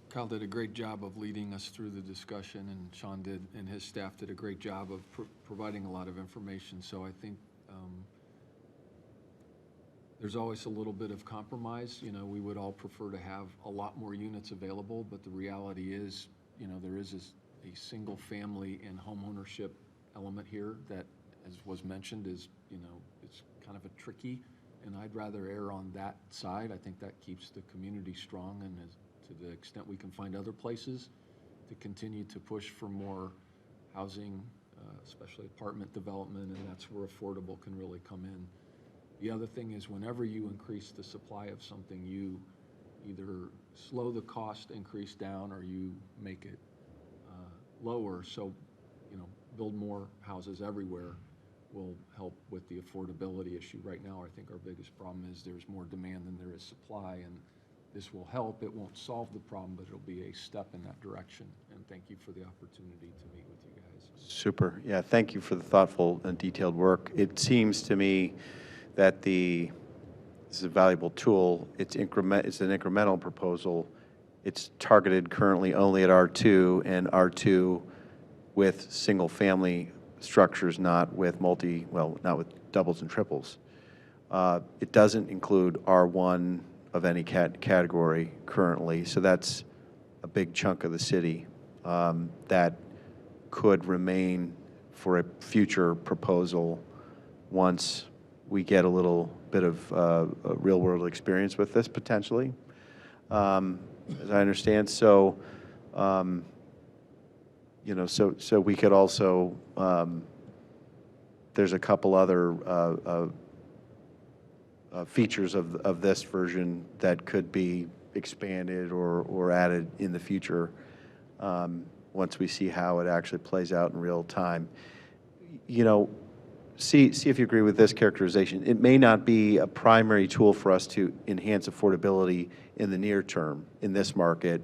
Kyle did a great job of leading us through the discussion, and Sean did, and his staff did a great job of providing a lot of information. So I think there's always a little bit of compromise. We would all prefer to have a lot more units available, but the reality is, there is a single family and home ownership element here that, as was mentioned, is, it's kind of a tricky, and I'd rather err on that side. I think that keeps the community strong, and to the extent we can find other places to continue to push for more housing, especially apartment development, and that's where affordable can really come in. The other thing is, whenever you increase the supply of something, you either slow the cost increase down or you make it lower. So, build more houses everywhere will help with the affordability issue. Right now, I think our biggest problem is there's more demand than there is supply, and this will help. It won't solve the problem, but it'll be a step in that direction. And thank you for the opportunity to meet with you guys. Super. Yeah, thank you for the thoughtful and detailed work. It seems to me that this is a valuable tool. It's an incremental proposal. It's targeted currently only at R2 and R2 with single-family structures, not with not with doubles and triples. It doesn't include R1 of any category currently, so that's a big chunk of the city that could remain for a future proposal once we get a little bit of real-world experience with this, potentially, as I understand. So, so we could also, there's a couple other features of this version that could be expanded or added in the future once we see how it actually plays out in real time. See if you agree with this characterization. It may not be a primary tool for us to enhance affordability in the near term in this market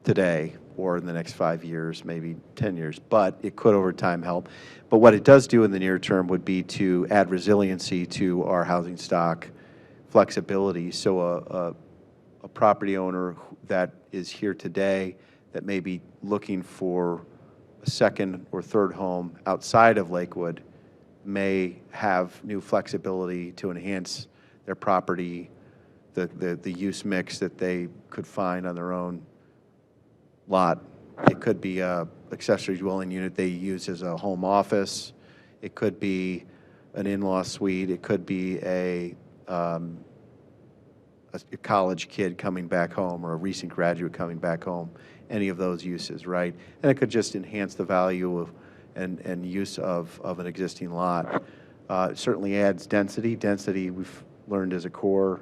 today or in the next 5 years, maybe 10 years, but it could over time help. But what it does do in the near term would be to add resiliency to our housing stock, flexibility. So a property owner that is here today that may be looking for a second or third home outside of Lakewood may have new flexibility to enhance their property, the use mix that they could find on their own lot. It could be a accessory dwelling unit they use as a home office. It could be an in-law suite, it could be a college kid coming back home or a recent graduate coming back home, any of those uses, right? And it could just enhance the value of and use of an existing lot. It certainly adds density. Density, we've learned as a core,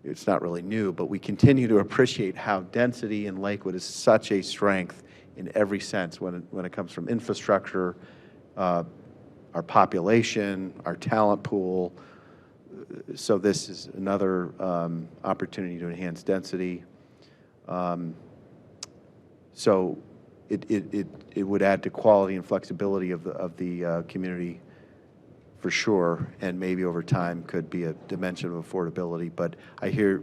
it's not really new, but we continue to appreciate how density in Lakewood is such a strength in every sense when it comes from infrastructure, our population, our talent pool. So this is another opportunity to enhance density. So it would add to quality and flexibility of the community for sure, and maybe over time could be a dimension of affordability. But I hear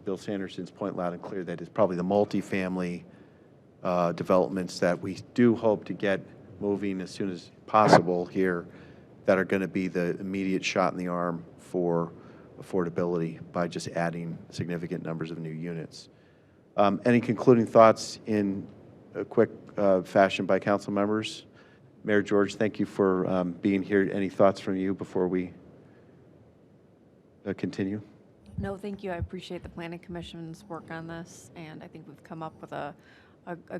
Bill Sanderson's point loud and clear that it's probably the multifamily developments that we do hope to get moving as soon as possible here that are going to be the immediate shot in the arm for affordability by just adding significant numbers of new units. Any concluding thoughts in a quick fashion by council members? Mayor George, thank you for being here. Any thoughts from you before we continue? No, thank you. I appreciate the Planning Commission's work on this, and I think we've come up with a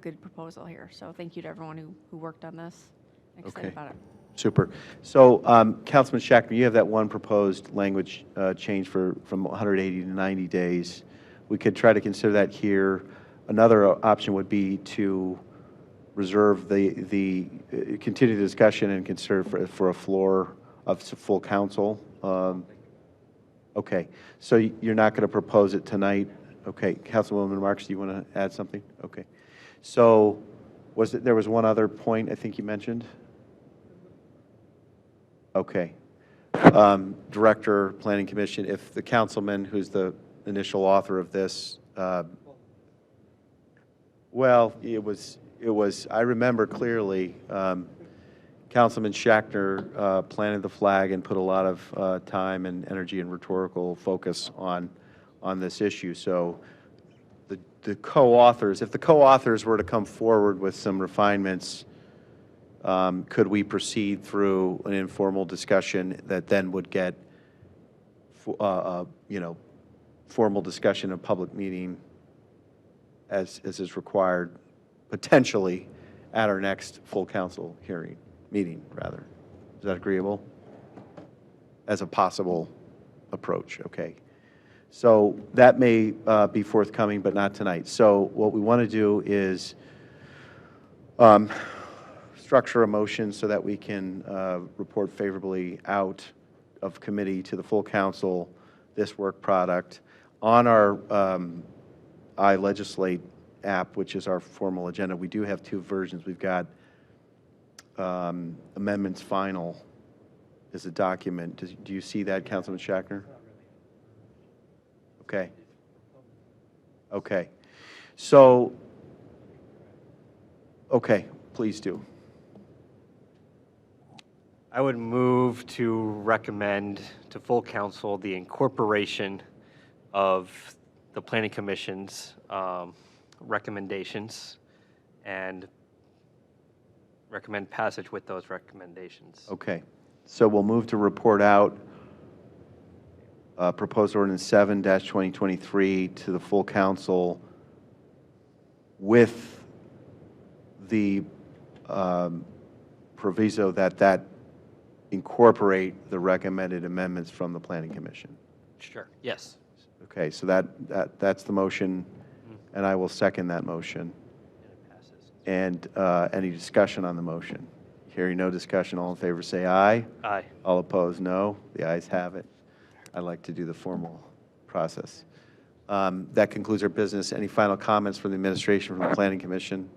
good proposal here. So thank you to everyone who worked on this. I'm excited Okay. about it. Super. So, Councilman Schachtner, you have that one proposed language change from 180 to 90 days. We could try to consider that here. Another option would be to reserve continue the discussion and consider for a floor of full council. Okay. So you're not going to propose it tonight? Okay. Councilwoman Marks, do you want to add something? Okay. So there was one other point I think you mentioned? Okay. Director, Planning Commission, if the councilman who's the initial author of this, well, it was, I remember clearly, Councilman Schachtner planted the flag and put a lot of time and energy and rhetorical focus on this issue. So the co-authors, if the co-authors were to come forward with some refinements, could we proceed through an informal discussion that then would get, formal discussion, a public meeting as is required, potentially at our next full council meeting, rather. Is that agreeable? As a possible approach, okay. So that may be forthcoming, but not tonight. So what we want to do is structure a motion so that we can report favorably out of committee to the full council this work product. On our iLegislate app, which is our formal agenda, we do have two versions. We've got amendments final is a document. Do you see that, Councilman Schachtner? Okay. Okay. So, okay, please do. I would move to recommend to full council the incorporation of the Planning Commission's recommendations and recommend passage with those recommendations. Okay. So we'll move to report out proposed ordinance 7-2023 to the full council with the proviso that incorporate the recommended amendments from the Planning Commission. Sure. Yes. Okay, so that's the motion, and I will second that motion. And any discussion on the motion? Hearing no discussion, all in favor say aye. Aye. All opposed, no. The ayes have it. I like to do the formal process. That concludes our business. Any final comments from the administration, from the Planning Commission,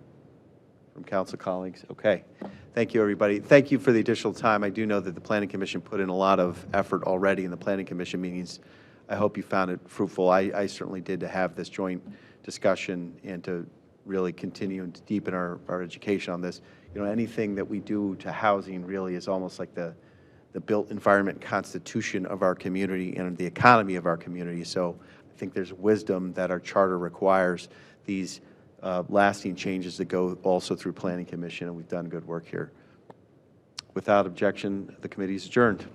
from council colleagues? Okay. Thank you, everybody. Thank you for the additional time. I do know that the Planning Commission put in a lot of effort already in the Planning Commission meetings. I hope you found it fruitful. I certainly did, to have this joint discussion and to really continue and to deepen our education on this. You know, anything that we do to housing really is almost like the built environment constitution of our community and the economy of our community. So I think there's wisdom that our charter requires these lasting changes that go also through Planning Commission, and we've done good work here. Without objection, the committee is adjourned.